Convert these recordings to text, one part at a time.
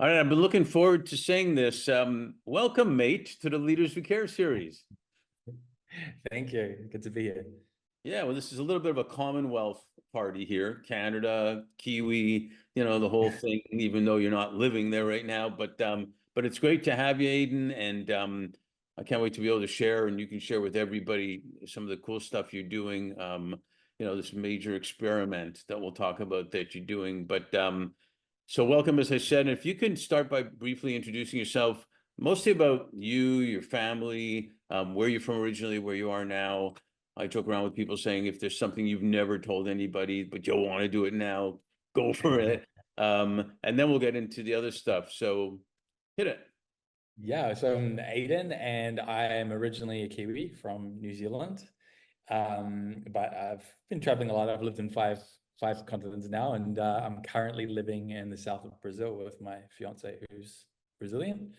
All right, I've been looking forward to saying this. Welcome, mate, to the Leaders Who Care series. Thank you. Good to be here. Yeah, well, this is a little bit of a Commonwealth party here, Canada, Kiwi, the whole thing, even though you're not living there right now. But it's great to have you, Aidan, and I can't wait to be able to share, and you can share with everybody some of the cool stuff you're doing. This major experiment that we'll talk about that you're doing. But so welcome, as I said. And if you can start by briefly introducing yourself, mostly about you, your family, where you're from originally, where you are now. I joke around with people saying if there's something you've never told anybody, but you'll want to do it now, go for it. And then we'll get into the other stuff. So hit it. Yeah, so I'm Aidan, and I am originally a Kiwi from New Zealand. But I've been traveling a lot. I've lived in five continents now, and I'm currently living in the south of Brazil with my fiance, who's Brazilian.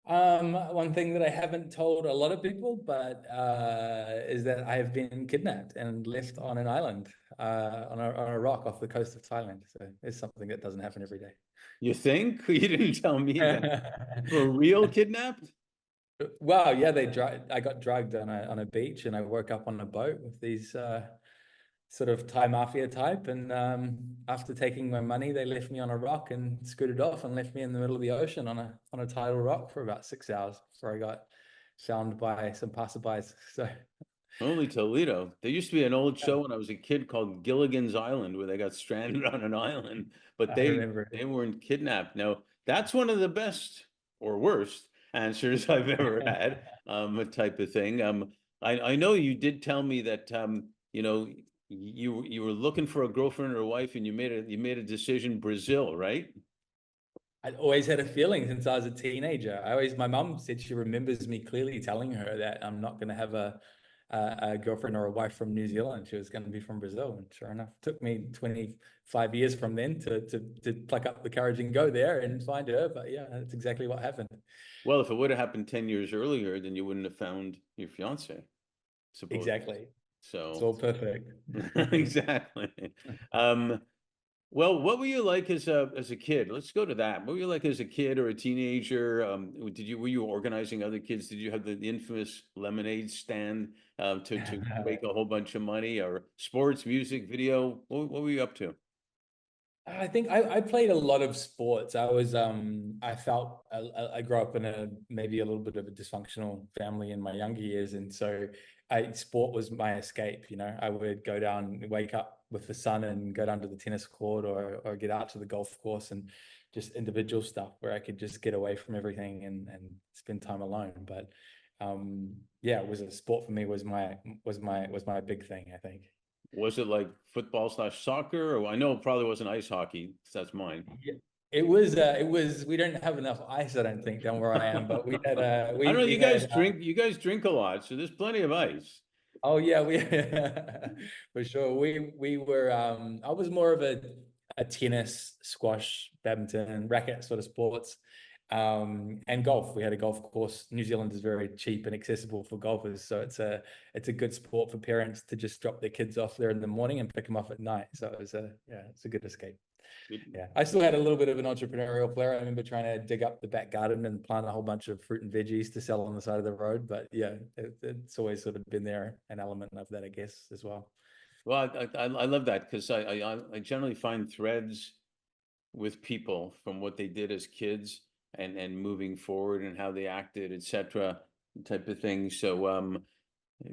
One thing that I haven't told a lot of people, but is that I have been kidnapped and left on an island, on a rock off the coast of Thailand. So it's something that doesn't happen every day. You think? You didn't tell me that. For real kidnapped? Well, yeah, I got drugged on a beach, and I woke up on a boat with these sort of Thai mafia type, and after taking my money, they left me on a rock and scooted off and left me in the middle of the ocean on a tidal rock for about 6 hours before I got found by some passerbys. So Only Toledo. There used to be an old show when I was a kid called Gilligan's Island, where they got stranded on an island, but I remember. they weren't kidnapped. Now, that's one of the best or worst answers I've ever had, a type of thing. I know you did tell me that you were looking for a girlfriend or a wife, and you made a decision, Brazil, right? I'd always had a feeling since I was a teenager. My mum said she remembers me clearly telling her that I'm not going to have a girlfriend or a wife from New Zealand. She was going to be from Brazil. And sure enough, it took me 25 years from then to pluck up the courage and go there and find her. But yeah, that's exactly what happened. Well, if it would have happened 10 years earlier, then you wouldn't have found your fiance, suppose. Exactly. So It's all perfect. exactly. Well, what were you like as a kid? Let's go to that. What were you like as a kid or a teenager? Were you organizing other kids? Did you have the infamous lemonade stand to make a whole bunch of money, or sports, music, video? What were you up to? I think I played a lot of sports. I felt I grew up in maybe a little bit of a dysfunctional family in my younger years, and so sport was my escape. I would go down, wake up with the sun, and go down to the tennis court, or get out to the golf course, and just individual stuff where I could just get away from everything and spend time alone. But yeah, it was a sport for me. Was my big thing, I think. Was it like football / soccer? Or I know it probably wasn't ice hockey, 'cause that's mine. Yeah, it was. We don't have enough ice, I don't think, down where I am. But we had I don't know. we had. You guys drink a lot, so there's plenty of ice. Oh yeah, we for sure. We were. I was more of a tennis, squash, badminton, racket sort of sports, and golf. We had a golf course. New Zealand is very cheap and accessible for golfers, so it's a good sport for parents to just drop their kids off there in the morning and pick them up at night. So it's a good escape. Yeah, I still had a little bit of an entrepreneurial flair. I remember trying to dig up the back garden and plant a whole bunch of fruit and veggies to sell on the side of the road. But yeah, it's always sort of been there, an element of that, I guess, as well. Well, I love that, because I generally find threads with people from what they did as kids and moving forward and how they acted, etc., type of thing. So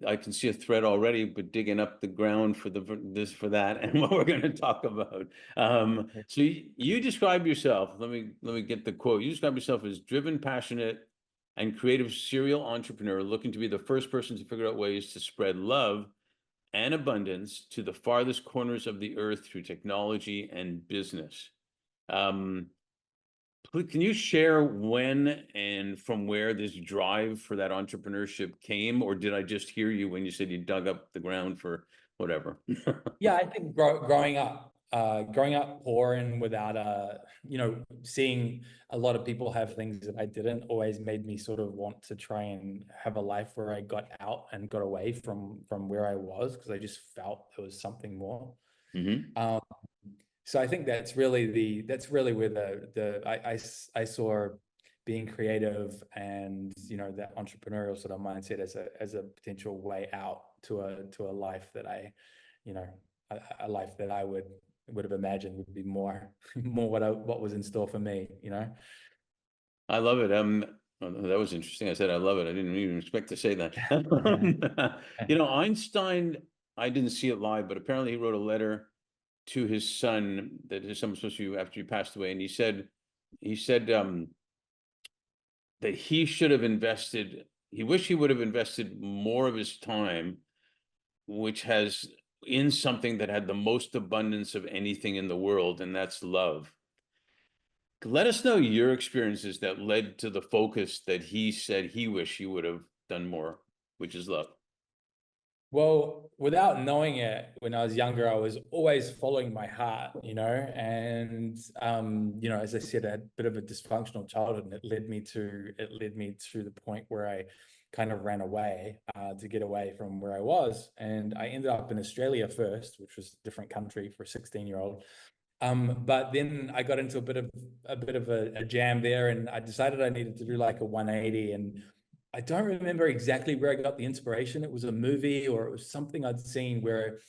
I can see a thread already, but digging up the ground for for that and what we're going to talk about. So you describe yourself. Let me get the quote. You describe yourself as driven, passionate, and creative serial entrepreneur, looking to be the first person to figure out ways to spread love and abundance to the farthest corners of the earth through technology and business. Can you share when and from where this drive for that entrepreneurship came, or did I just hear you when you said you dug up the ground for whatever? Yeah, I think growing up poor and without seeing a lot of people have things that I didn't, always made me sort of want to try and have a life where I got out and got away from where I was, because I just felt there was something more. Mm-hmm. Um, So I think that's really where I saw being creative and, you know, that entrepreneurial sort of mindset as a potential way out to a life that I, you know, a life that I would have imagined would be more more what was in store for me, you know. I love it. Oh, that was interesting. I said I love it. I didn't even expect to say that. You know, Einstein, I didn't see it live, but apparently he wrote a letter to his son that his son was supposed to after he passed away, and he said that he should have invested. He wished he would have invested more of his time, which has in something that had the most abundance of anything in the world, and that's love. Let us know your experiences that led to the focus that he said he wished he would have done more, which is love. Well, without knowing it, when I was younger, I was always following my heart, you know, and you know, as I said, I had a bit of a dysfunctional childhood, and it led me to the point where I kind of ran away to get away from where I was, and I ended up in Australia first, which was a different country for a 16-year-old. But then I got into a bit of a jam there, and I decided I needed to do like a 180. And I don't remember exactly where I got the inspiration. It was a movie or it was something I'd seen where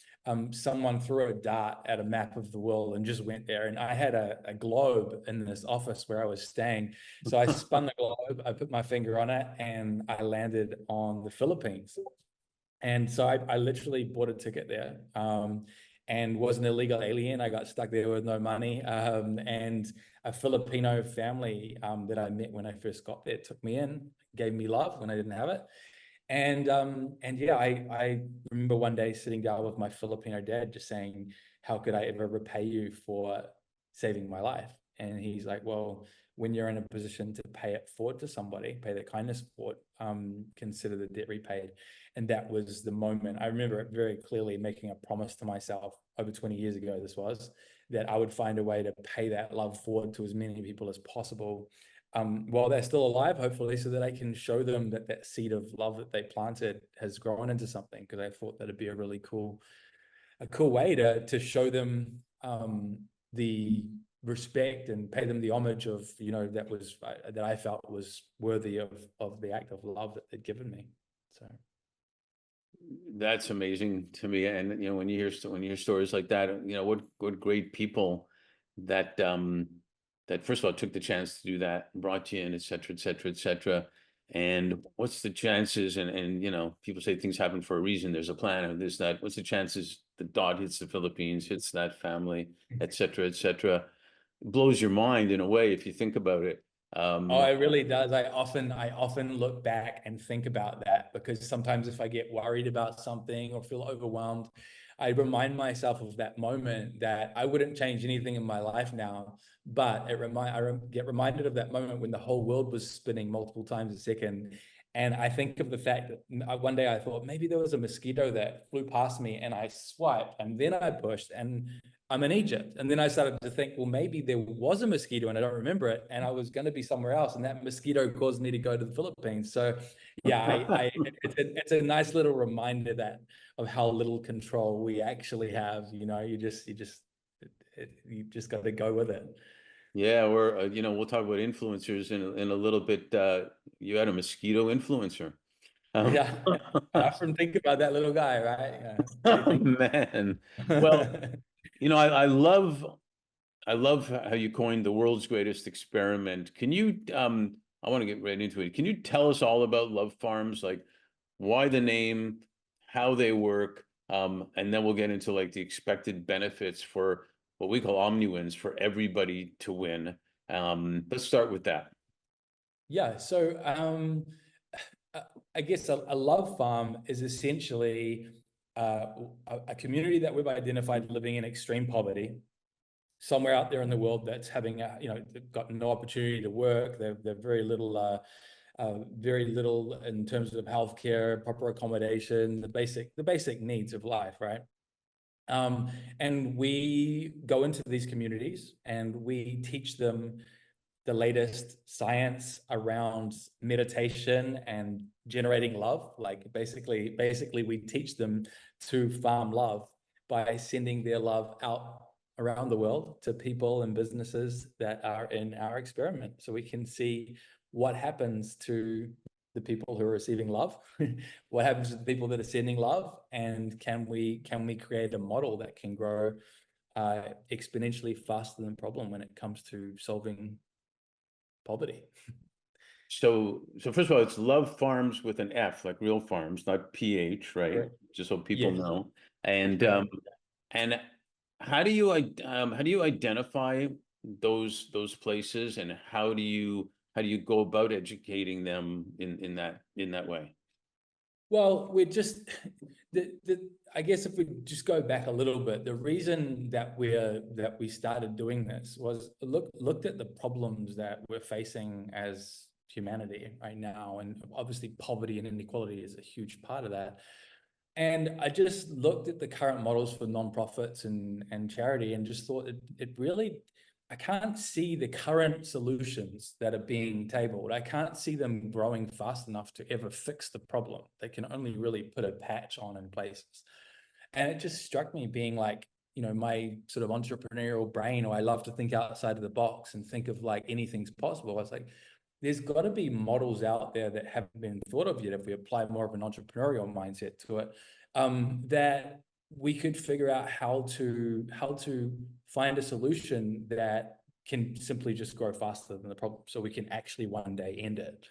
someone threw a dart at a map of the world and just went there. And I had a globe in this office where I was staying. So I spun the globe, I put my finger on it, and I landed on the Philippines. And so I literally bought a ticket there, and was an illegal alien. I got stuck there with no money. And a Filipino family that I met when I first got there took me in, gave me love when I didn't have it. And yeah, I remember one day sitting down with my Filipino dad just saying, how could I ever repay you for saving my life? And he's like, well, when you're in a position to pay it forward to somebody, pay their kindness forward, consider the debt repaid. And that was the moment. I remember it very clearly, making a promise to myself over 20 years ago, this was, that I would find a way to pay that love forward to as many people as possible, while they're still alive, hopefully, so that I can show them that that seed of love that they planted has grown into something. Because I thought that'd be a really cool way to show them the respect and pay them the homage of, you know, that I felt was worthy of the act of love that they'd given me. So That's amazing to me. And you know, when you hear stories like that, you know, what great people that that first of all took the chance to do that, brought you in, et cetera, et cetera, et cetera. And what's the chances? And you know, people say things happen for a reason. There's a plan, or this, that. What's the chances the dot hits the Philippines, hits that family, et cetera, et cetera? It blows your mind in a way if you think about it. oh, it really does. I often look back and think about that, because sometimes if I get worried about something or feel overwhelmed, I remind myself of that moment, that I wouldn't change anything in my life now, but get reminded of that moment when the whole world was spinning multiple times a second. And I think of the fact that one day I thought maybe there was a mosquito that flew past me, and I swiped and then I pushed, and I'm in Egypt. And then I started to think, well, maybe there was a mosquito and I don't remember it, and I was going to be somewhere else, and that mosquito caused me to go to the Philippines. So yeah, it's a nice little reminder that of how little control we actually have. You know, you just got to go with it. Yeah, or you know, we'll talk about influencers in a little bit. You had a mosquito influencer. Yeah, I often think about that little guy, right? Yeah. What do you Oh think? man. Well, you know, I love how you coined the world's greatest experiment. Can you I want to get right into it. Can you tell us all about love farms, like why the name, how they work, and then we'll get into like the expected benefits for what we call Omni wins for everybody to win. Let's start with that. Yeah, so uh, I guess a love farm is essentially a community that we've identified living in extreme poverty, somewhere out there in the world that's having you know, they've got no opportunity to work. They've very little in terms of healthcare, proper accommodation, the basic needs of life, right? And we go into these communities and we teach them the latest science around meditation and generating love. Like basically we teach them to farm love by sending their love out around the world to people and businesses that are in our experiment, so we can see what happens to the people who are receiving love, what happens to the people that are sending love, and can we create a model that can grow exponentially faster than problem when it comes to solving poverty. So first of all, it's Love Farms with an F, like real farms, not PH, right? Correct. Just so people Yes. know. And Correct. and how do you identify those places, and how do you go about educating them in that way? Well, we're just I guess if we just go back a little bit, the reason that we started doing this was looked at the problems that we're facing as humanity right now, and obviously poverty and inequality is a huge part of that. And I just looked at the current models for nonprofits and charity, and just thought it really, I can't see the current solutions that are being tabled. I can't see them growing fast enough to ever fix the problem. They can only really put a patch on in places. And it just struck me being like, my sort of entrepreneurial brain, or I love to think outside of the box and think of like anything's possible. I was like, there's got to be models out there that haven't been thought of yet if we apply more of an entrepreneurial mindset to it, that we could figure out how to find a solution that can simply just grow faster than the problem, so we can actually one day end it.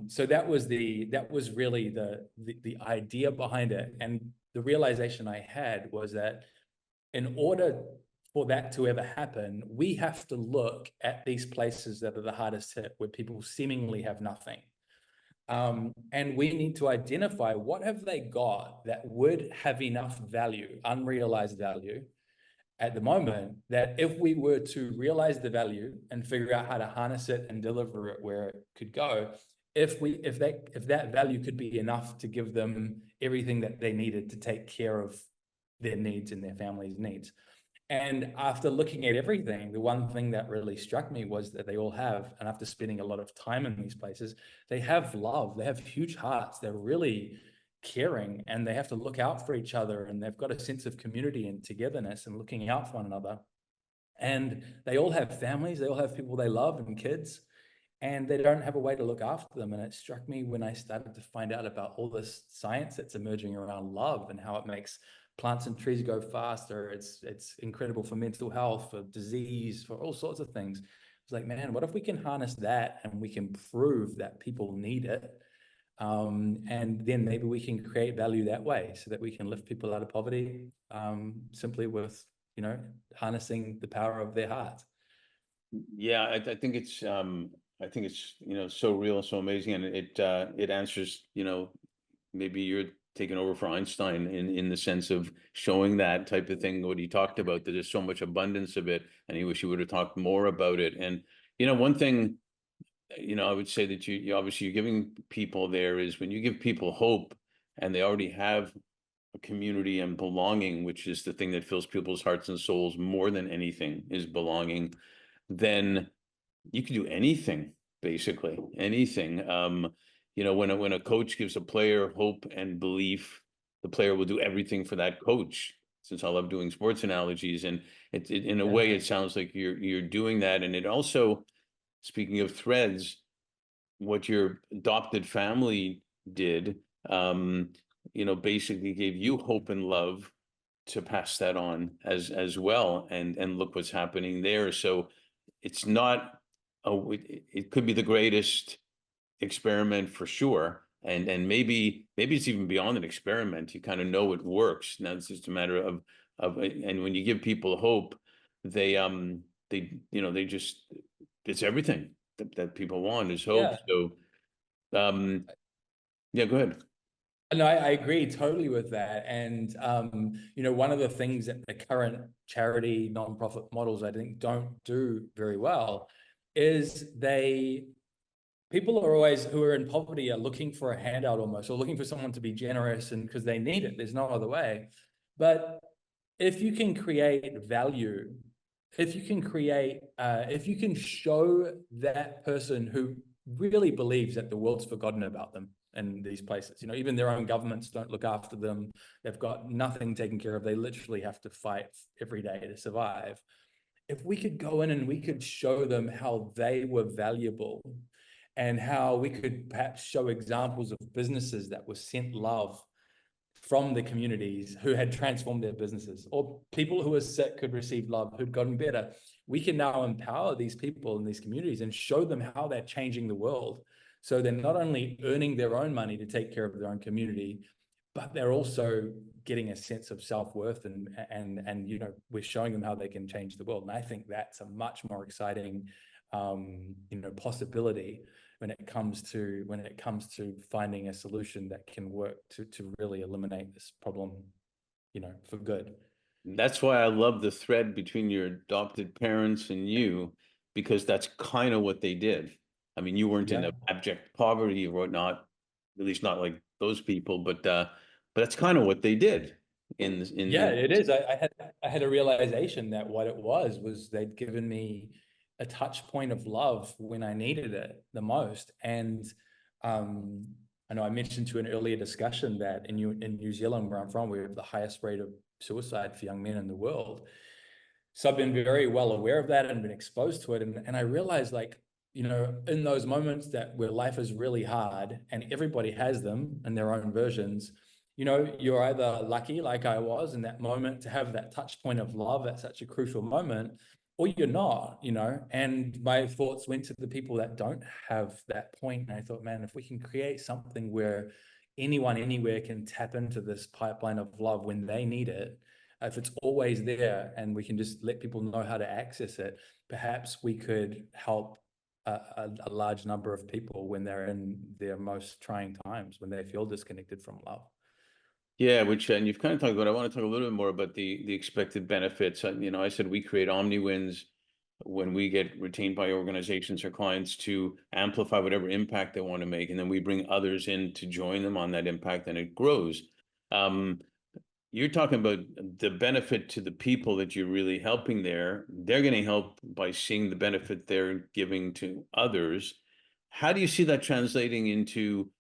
So that was really the idea behind it. And the realization I had was that in order for that to ever happen, we have to look at these places that are the hardest hit, where people seemingly have nothing. And we need to identify what have they got that would have enough value, unrealized value at the moment, that if we were to realize the value and figure out how to harness it and deliver it where it could go, if that value could be enough to give them everything that they needed to take care of their needs and their family's needs. And after looking at everything, the one thing that really struck me was that they all have, and after spending a lot of time in these places, they have love, they have huge hearts, they're really caring, and they have to look out for each other, and they've got a sense of community and togetherness and looking out for one another. And they all have families, they all have people they love and kids, and they don't have a way to look after them. And it struck me when I started to find out about all this science that's emerging around love and how it makes plants and trees go faster. It's incredible for mental health, for disease, for all sorts of things. It's like, man, what if we can harness that and we can prove that people need it? And then maybe we can create value that way, so that we can lift people out of poverty, simply with, harnessing the power of their heart. Yeah, I think it's so real, so amazing, and it answers, maybe you're taking over for Einstein in the sense of showing that type of thing, what he talked about, that there's so much abundance of it, and he wish he would have talked more about it. And one thing, I would say that you obviously you're giving people there is when you give people hope, and they already have a community and belonging, which is the thing that fills people's hearts and souls more than anything, is belonging, then you can do anything, basically anything. When a coach gives a player hope and belief, the player will do everything for that coach. Since I love doing sports analogies, and it in a way, it sounds like you're doing that. And it also, speaking of threads, what your adopted family did, basically gave you hope and love to pass that on as well. And look what's happening there. So it's not, it could be the greatest experiment for sure. And maybe it's even beyond an experiment. You kind of know it works. Now it's just a matter of and when you give people hope, they just, it's everything that people want is hope. So yeah, go ahead. No, I agree totally with that. And, one of the things that the current charity nonprofit models, I think, don't do very well is people are always, who are in poverty, are looking for a handout almost, or looking for someone to be generous, and because they need it, there's no other way. But if you can create value, if you can show that person who really believes that the world's forgotten about them, in these places. You know, even their own governments don't look after them. They've got nothing taken care of. They literally have to fight every day to survive. If we could go in and we could show them how they were valuable, and how we could perhaps show examples of businesses that were sent love from the communities who had transformed their businesses, or people who were sick could receive love, who'd gotten better. We can now empower these people in these communities and show them how they're changing the world. So they're not only earning their own money to take care of their own community, but they're also getting a sense of self-worth, and you know, we're showing them how they can change the world. And I think that's a much more exciting you know, possibility when it comes to finding a solution that can work to really eliminate this problem, you know, for good. That's why I love the thread between your adopted parents and you, because that's kind of what they did. I mean, you weren't in Yeah. abject poverty or whatnot, at least not like those people, but that's kind of what they did Yeah, it is. I had a realization that what it was they'd given me a touch point of love when I needed it the most. And I know I mentioned to an earlier discussion that in New Zealand, where I'm from, we have the highest rate of suicide for young men in the world. So I've been very well aware of that and been exposed to it. And I realized, like, you know, in those moments that where life is really hard, and everybody has them in their own versions, you know, you're either lucky, like I was in that moment, to have that touch point of love at such a crucial moment, or you're not, you know. And my thoughts went to the people that don't have that point. And I thought, man, if we can create something where anyone anywhere can tap into this pipeline of love when they need it, if it's always there, and we can just let people know how to access it, perhaps we could help a large number of people when they're in their most trying times, when they feel disconnected from love. Yeah, which, and you've kind of talked about, I want to talk a little bit more about the expected benefits. You know, I said we create Omni wins when we get retained by organizations or clients to amplify whatever impact they want to make, and then we bring others in to join them on that impact, and it grows. You're talking about the benefit to the people that you're really helping there. They're getting help by seeing the benefit they're giving to others. How do you see that translating into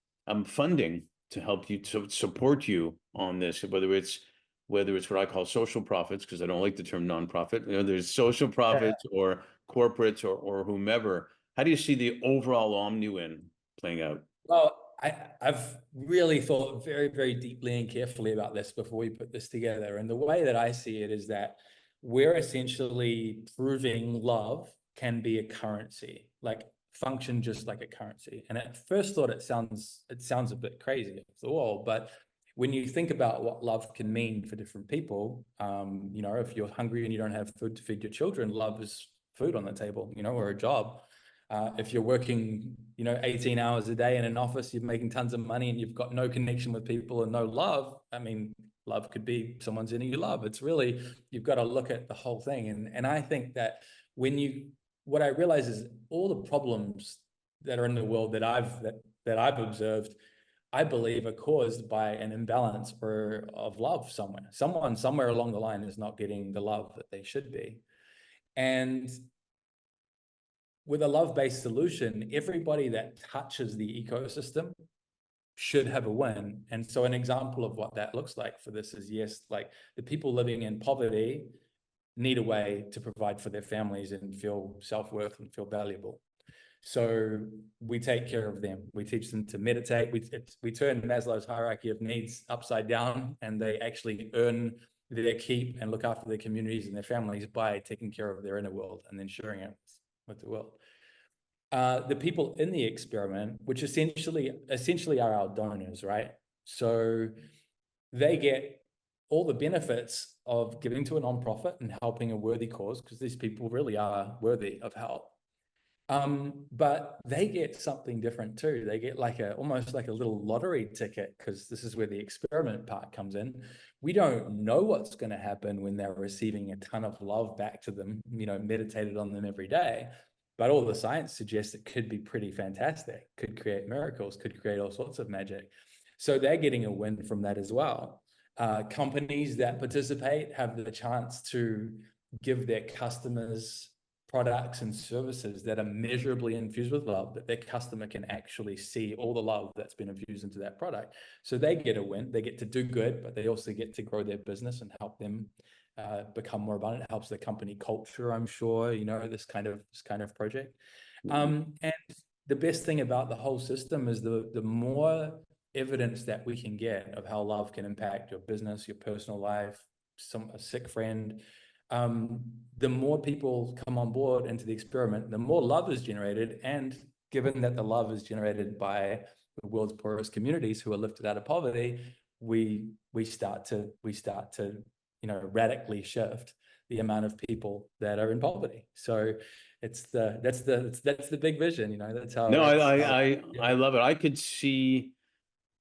funding to help you, to support you on this, whether it's what I call social profits, because I don't like the term nonprofit. You know, there's social profits or corporates or whomever. How do you see the overall OmniWin playing out? Well, I've really thought very, very deeply and carefully about this before we put this together. And the way that I see it is that we're essentially proving love can be a currency, like function just like a currency. And at first thought, it sounds a bit crazy. Whoa, but when you think about what love can mean for different people, you know, if you're hungry and you don't have food to feed your children, love is food on the table, you know, or a job. If you're working, you know, 18 hours a day in an office, you're making tons of money and you've got no connection with people and no love. I mean, love could be someone's in you love. It's really, you've got to look at the whole thing. And I think that what I realize is all the problems that are in the world that I've observed, I believe are caused by an imbalance of love somewhere. Someone somewhere along the line is not getting the love that they should be. And with a love-based solution, everybody that touches the ecosystem should have a win. And so an example of what that looks like for this is, yes, like the people living in poverty need a way to provide for their families and feel self-worth and feel valuable. So we take care of them. We teach them to meditate. We turn Maslow's hierarchy of needs upside down, and they actually earn their keep and look after their communities and their families by taking care of their inner world and then sharing it with the world. The people in the experiment, which essentially are our donors, right? So they get all the benefits of giving to a nonprofit and helping a worthy cause, because these people really are worthy of help. But they get something different too. They get like almost like a little lottery ticket, because this is where the experiment part comes in. We don't know what's going to happen when they're receiving a ton of love back to them, you know, meditated on them every day. But all the science suggests it could be pretty fantastic, could create miracles, could create all sorts of magic. So they're getting a win from that as well. Companies that participate have the chance to give their customers products and services that are measurably infused with love, that their customer can actually see all the love that's been infused into that product. So they get a win, they get to do good, but they also get to grow their business and help them become more abundant. It helps the company culture, I'm sure, this kind of project. And the best thing about the whole system is the more evidence that we can get of how love can impact your business, your personal life, a sick friend, the more people come on board into the experiment, the more love is generated. And given that the love is generated by the world's poorest communities who are lifted out of poverty, we start to radically shift the amount of people that are in poverty. So that's the big vision. That's how. No, Yeah. I love it. I could see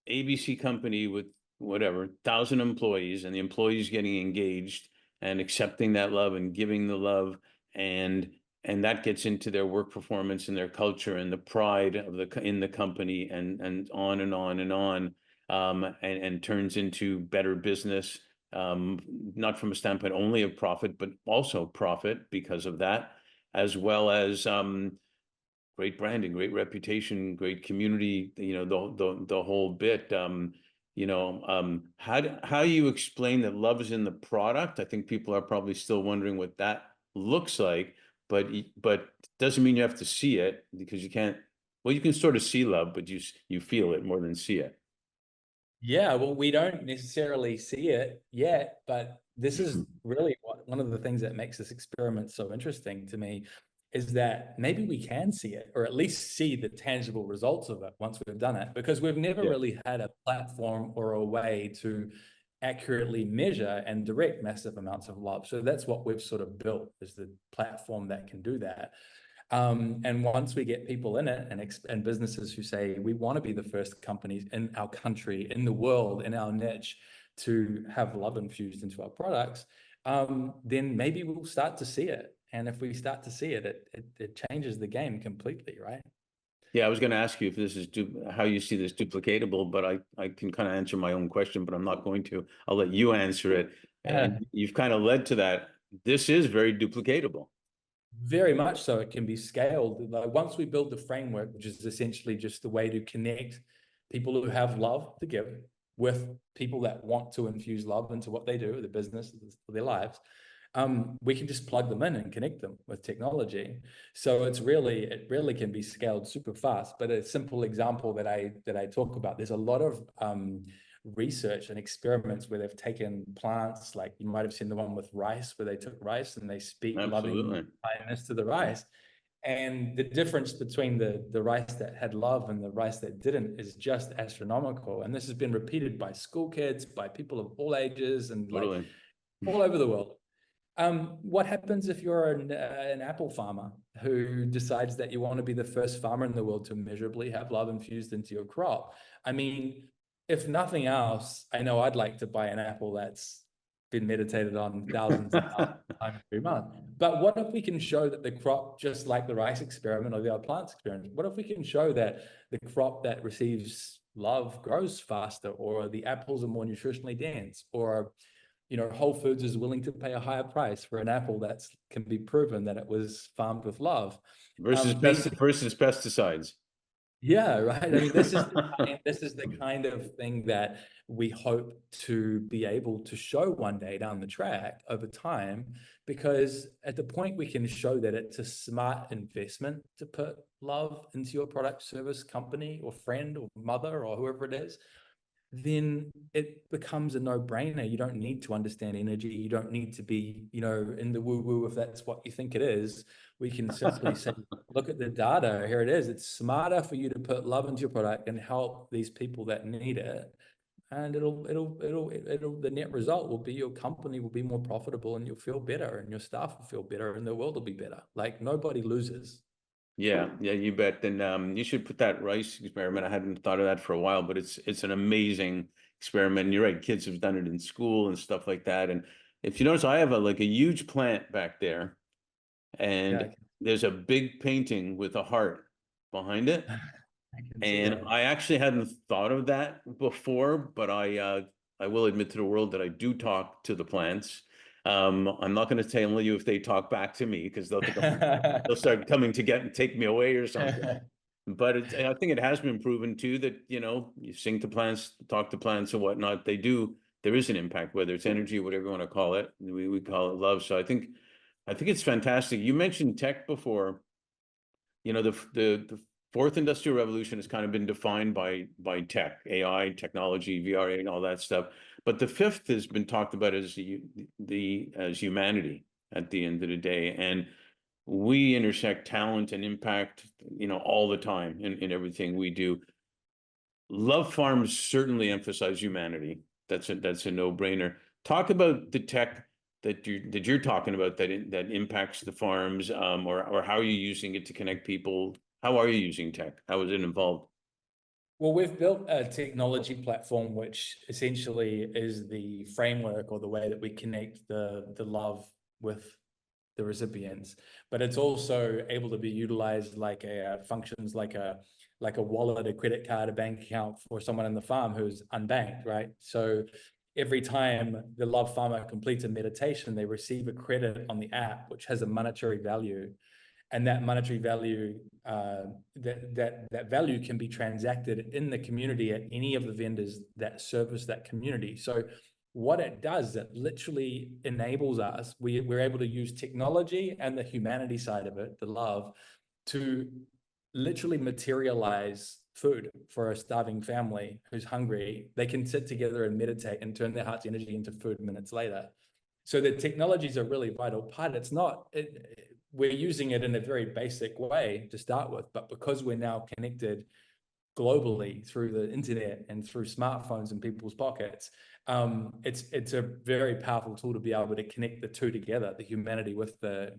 ABC company with whatever 1,000 employees, and the employees getting engaged and accepting that love and giving the love, and that gets into their work performance and their culture and the pride of in the company, and on and on and on, and turns into better business, not from a standpoint only of profit, but also profit because of that, as well as great branding, great reputation, great community, the whole bit. How do you explain that love is in the product? I think people are probably still wondering what that looks like, but doesn't mean you have to see it, because you can't. Well, you can sort of see love, but you feel it more than see it. Yeah, well, we don't necessarily see it yet, but this is really one of the things that makes this experiment so interesting to me, is that maybe we can see it, or at least see the tangible results of it once we've done it, because we've never really had a platform or a way to accurately measure and direct massive amounts of love. So that's what we've sort of built, is the platform that can do that. And once we get people in it, and businesses who say, we want to be the first companies in our country, in the world, in our niche, to have love infused into our products, then maybe we'll start to see it. And if we start to see it, it changes the game completely, right? Yeah, I was going to ask you if this is how you see this duplicatable, but I can kind of answer my own question, but I'm not going to. I'll let you answer it. And you've kind of led to that. This is very duplicatable. Very much so. It can be scaled. Like, once we build the framework, which is essentially just the way to connect people who have love to give with people that want to infuse love into what they do, the business, their lives, we can just plug them in and connect them with technology. So it really can be scaled super fast. But a simple example that I talk about, there's a lot of research and experiments where they've taken plants, like you might have seen the one with rice, where they took rice and they speak loving kindness to the rice. And the difference between the rice that had love and the rice that didn't is just astronomical. And this has been repeated by school kids, by people of all ages, and like all over the world. What happens if you're an apple farmer who decides that you want to be the first farmer in the world to measurably have love infused into your crop? I mean, if nothing else, I know I'd like to buy an apple that's been meditated on thousands of times every month. But what if we can show that the crop, just like the rice experiment or the other plants experiment, what if we can show that the crop that receives love grows faster, or the apples are more nutritionally dense, or Whole Foods is willing to pay a higher price for an apple that can be proven that it was farmed with love versus pesticides. Yeah, right. I mean, this is the kind of thing that we hope to be able to show one day down the track over time, because at the point we can show that it's a smart investment to put love into your product, service, company, or friend, or mother, or whoever it is, then it becomes a no-brainer. You don't need to understand energy. You don't need to be, in the woo-woo if that's what you think it is. We can simply say, look at the data. Here it is. It's smarter for you to put love into your product and help these people that need it. And the net result will be your company will be more profitable, and you'll feel better, and your staff will feel better, and the world will be better. Like, nobody loses. Yeah, you bet. Then you should put that rice experiment. I hadn't thought of that for a while, but it's an amazing experiment. And you're right, kids have done it in school and stuff like that. And if you notice, I have a huge plant back there, and there's a big painting with a heart behind it. And I actually hadn't thought of that before, but I will admit to the world that I do talk to the plants. I'm not going to tell you if they talk back to me because they'll start coming to get and take me away or something. But I think it has been proven too that, you know, you sing to plants, talk to plants and whatnot. There is an impact, whether it's energy, whatever you want to call it. We call it love. So I think it's fantastic. You mentioned tech before. You know, the fourth industrial revolution has kind of been defined by tech, AI, technology, VRA, and all that stuff. But the fifth has been talked about as as humanity at the end of the day. And we intersect talent and impact, you know, all the time in everything we do. Love farms certainly emphasize humanity. That's a no-brainer. Talk about the tech that you're talking about that impacts the farms, or how are you using it to connect people? How are you using tech? How is it involved? Well, we've built a technology platform, which essentially is the framework or the way that we connect the love with the recipients, but it's also able to be utilized like functions like a wallet, a credit card, a bank account for someone in the farm who's unbanked, right? So every time the love farmer completes a meditation, they receive a credit on the app, which has a monetary value. And that monetary value, that value can be transacted in the community at any of the vendors that service that community. So what it does, it literally enables us, we're able to use technology and the humanity side of it, the love, to literally materialize food for a starving family who's hungry. They can sit together and meditate and turn their heart's energy into food minutes later. So the technology is a really vital part. It's not, we're using it in a very basic way to start with, but because we're now connected globally through the internet and through smartphones in people's pockets, it's a very powerful tool to be able to connect the two together, the humanity with the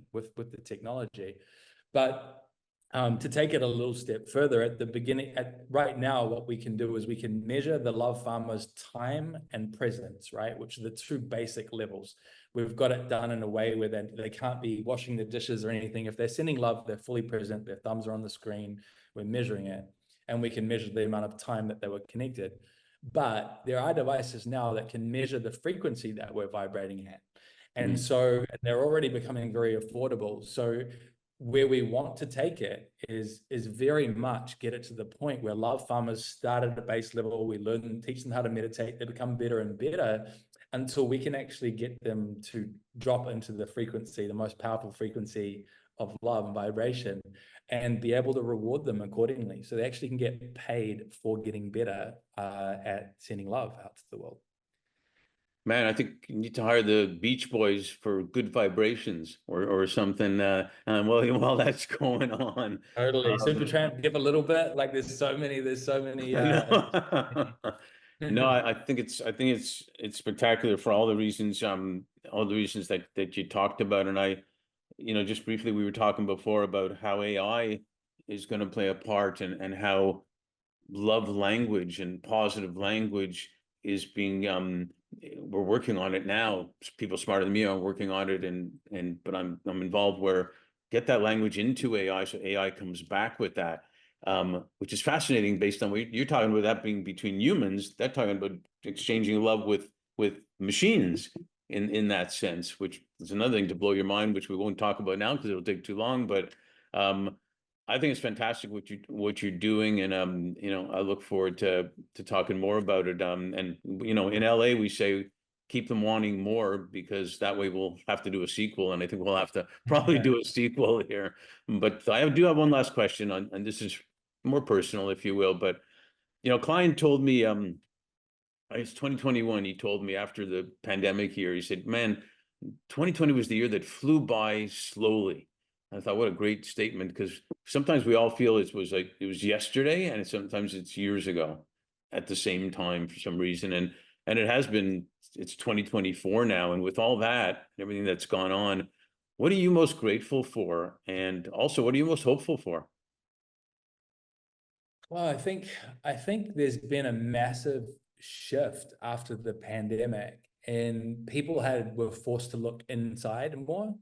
technology. But to take it a little step further, at the beginning, right now, what we can do is we can measure the love farmer's time and presence, right? Which are the two basic levels. We've got it done in a way where they can't be washing the dishes or anything. If they're sending love, they're fully present, their thumbs are on the screen, we're measuring it, and we can measure the amount of time that they were connected. But there are devices now that can measure the frequency that we're vibrating at. And so they're already becoming very affordable. So where we want to take it is very much get it to the point where love farmers start at a base level. We teach them how to meditate. They become better and better until we can actually get them to drop into the frequency, the most powerful frequency of love and vibration, and be able to reward them accordingly. So they actually can get paid for getting better at sending love out to the world. Man, I think you need to hire the Beach Boys for good vibrations or something. While that's going on. Totally. Supertramp, give a little bit. Like there's so many. No, I think it's spectacular for all the reasons that you talked about. And you know, just briefly, we were talking before about how AI is going to play a part, and how love language and positive language is being we're working on it now. People smarter than me are working on it, but I'm involved where get that language into AI so AI comes back with that, which is fascinating based on what you're talking about, that being between humans. They're talking about exchanging love with machines in that sense, which is another thing to blow your mind, which we won't talk about now because it'll take too long. But I think it's fantastic what you're doing, and you know, I look forward to talking more about it. And you know, in LA we say keep them wanting more, because that way we'll have to do a sequel, and I think we'll have to probably do a sequel here. But I do have one last question and this is more personal, if you will. But you know, a client told me it's 2021. He told me after the pandemic year, he said, "Man, 2020 was the year that flew by slowly." I thought, what a great statement, because sometimes we all feel it was yesterday, and sometimes it's years ago at the same time for some reason. And it has been, it's 2024 now. And with all that, everything that's gone on, what are you most grateful for? And also, what are you most hopeful for? Well, I think there's been a massive shift after the pandemic, and people were forced to look inside more.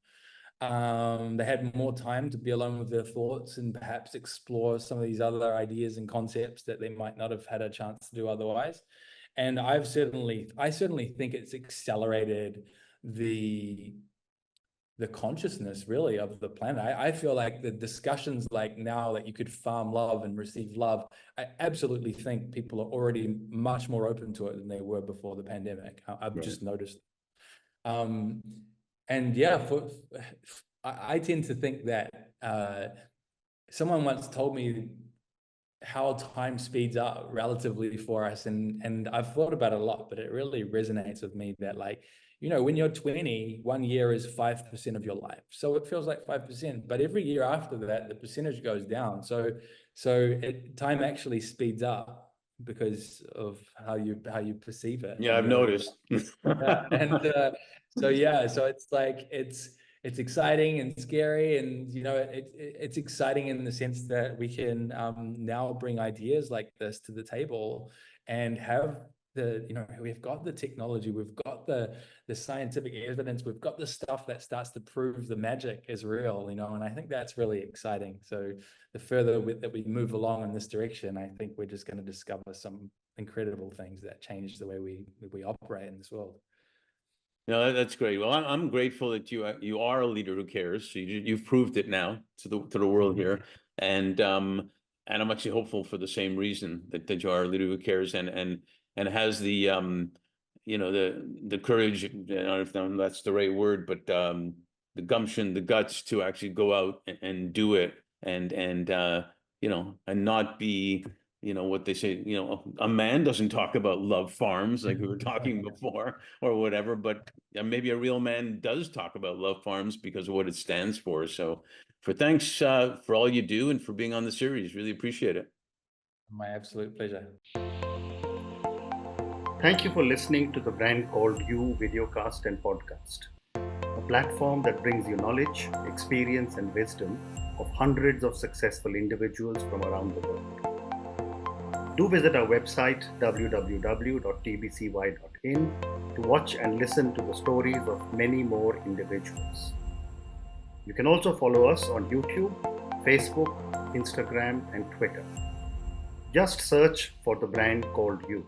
They had more time to be alone with their thoughts and perhaps explore some of these other ideas and concepts that they might not have had a chance to do otherwise. And I certainly think it's accelerated the consciousness really of the planet. I feel like the discussions like now that you could farm love and receive love, I absolutely think people are already much more open to it than they were before the pandemic. I've just noticed. And yeah, I tend to think that someone once told me how time speeds up relatively for us, and I've thought about it a lot, but it really resonates with me that, like, you know, when you're 20, 1 year is 5% of your life, so it feels like 5%, but every year after that the percentage goes down, so time actually speeds up because of how you perceive it. Yeah, I've noticed. Yeah. And so it's like it's exciting and scary, and you know it's exciting in the sense that we can now bring ideas like this to the table and have we've got the technology, we've got the scientific evidence, we've got the stuff that starts to prove the magic is real, you know, and I think that's really exciting. So the further that we move along in this direction, I think we're just going to discover some incredible things that change the way we operate in this world. No, that's great. Well, I'm grateful that you are a leader who cares. So you've proved it now to the world here, and I'm actually hopeful for the same reason that you are a leader who cares and has the the courage. I don't know if that's the right word, but the gumption, the guts to actually go out and do it, and not be, what they say, a man doesn't talk about love farms like we were talking before or whatever, but maybe a real man does talk about love farms because of what it stands for. So thanks for all you do and for being on the series. Really appreciate it. My absolute pleasure. Thank you for listening to the Brand Called You videocast and podcast, a platform that brings you knowledge, experience, and wisdom of hundreds of successful individuals from around the world. Do visit our website www.tbcy.in to watch and listen to the stories of many more individuals. You can also follow us on YouTube, Facebook, Instagram, and Twitter. Just search for the Brand Called You.